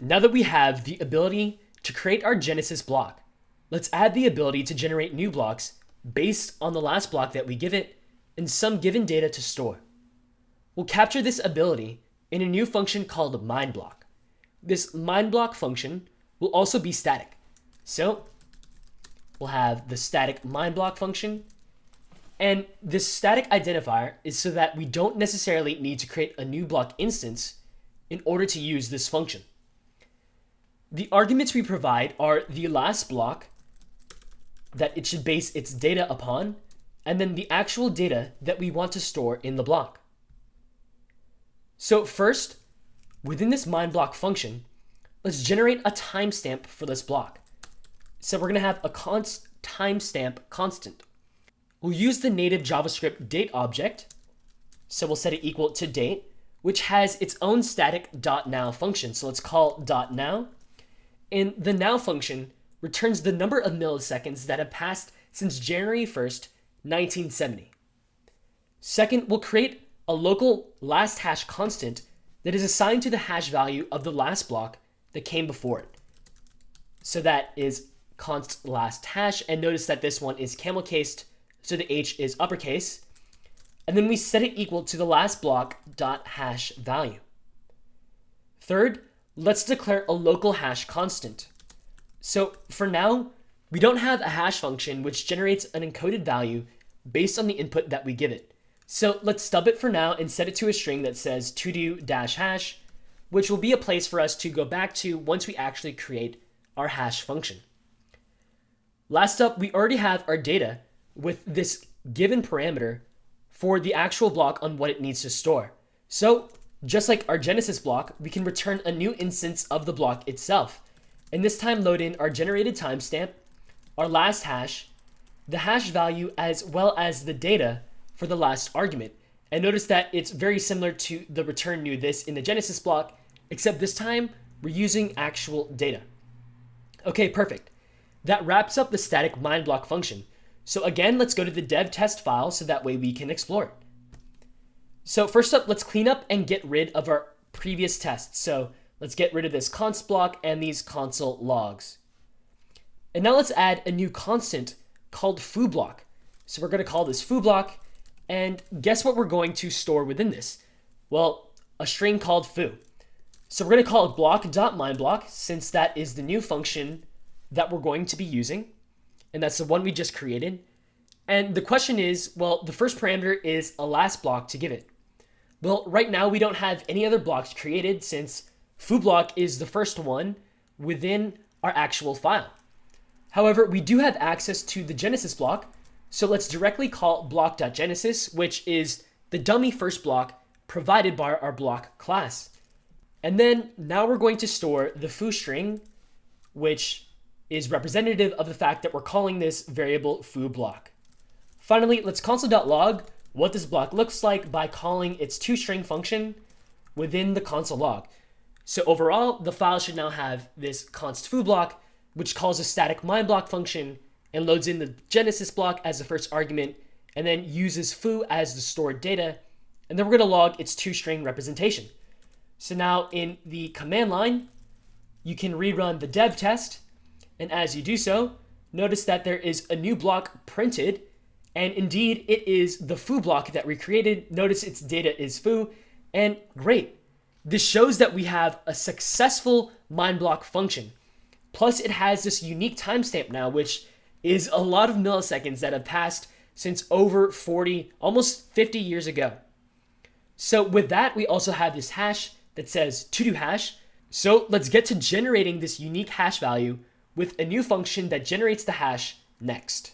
Now that we have the ability to create our Genesis block, let's add the ability to generate new blocks based on the last block that we give it and some given data to store. We'll capture this ability in a new function called mineBlock. This mineBlock function will also be static. So we'll have the static mineBlock function, and this static identifier is so that we don't necessarily need to create a new block instance in order to use this function. The arguments we provide are the last block that it should base its data upon, and then the actual data that we want to store in the block. So first, within this mineBlock function, let's generate a timestamp for this block. So we're going to have a timestamp constant. We'll use the native JavaScript date object. So we'll set it equal to date, which has its own static .now function. So let's call .now. And the now function returns the number of milliseconds that have passed since January 1st, 1970. Second, we'll create a local last hash constant that is assigned to the hash value of the last block that came before it. So that is const last hash, and notice that this one is camel cased, so the H is uppercase. And then we set it equal to the last block dot hash value. Third, let's declare a local hash constant. So for now, we don't have a hash function which generates an encoded value based on the input that we give it. So let's stub it for now and set it to a string that says to-do-hash, which will be a place for us to go back to once we actually create our hash function. Last up, we already have our data with this given parameter for the actual block on what it needs to store. So just like our Genesis block, we can return a new instance of the block itself. And this time load in our generated timestamp, our last hash, the hash value, as well as the data for the last argument. And notice that it's very similar to the return new this in the Genesis block, except this time we're using actual data. Okay, perfect. That wraps up the static mineBlock function. So again, let's go to the dev test file so that way we can explore it. So first up, let's clean up and get rid of our previous tests. So let's get rid of this const block and these console logs. And now let's add a new constant called foo_block. So we're going to call this foo_block, and guess what we're going to store within this? Well, a string called foo. So we're going to call it block.mineBlock, since that is the new function that we're going to be using, and that's the one we just created. And the question is, well, the first parameter is a last block to give it. Well, right now we don't have any other blocks created since foo_block is the first one within our actual file. However, we do have access to the Genesis block, so let's directly call block.genesis, which is the dummy first block provided by our block class. And then now we're going to store the foo string, which is representative of the fact that we're calling this variable foo_block. Finally, let's console.log what this block looks like by calling its toString function within the console log. So overall, the file should now have this const foo_block, which calls a static mineBlock function and loads in the Genesis block as the first argument, and then uses foo as the stored data, and then we're going to log its toString representation. So now in the command line, you can rerun the dev test, and as you do so, notice that there is a new block printed, and indeed it is the foo_block that we created. Notice its data is foo, and great. This shows that we have a successful mineBlock function. Plus it has this unique timestamp now, which is a lot of milliseconds that have passed since over 40, almost 50 years ago. So with that, we also have this hash that says to_do_hash. So let's get to generating this unique hash value with a new function that generates the hash next.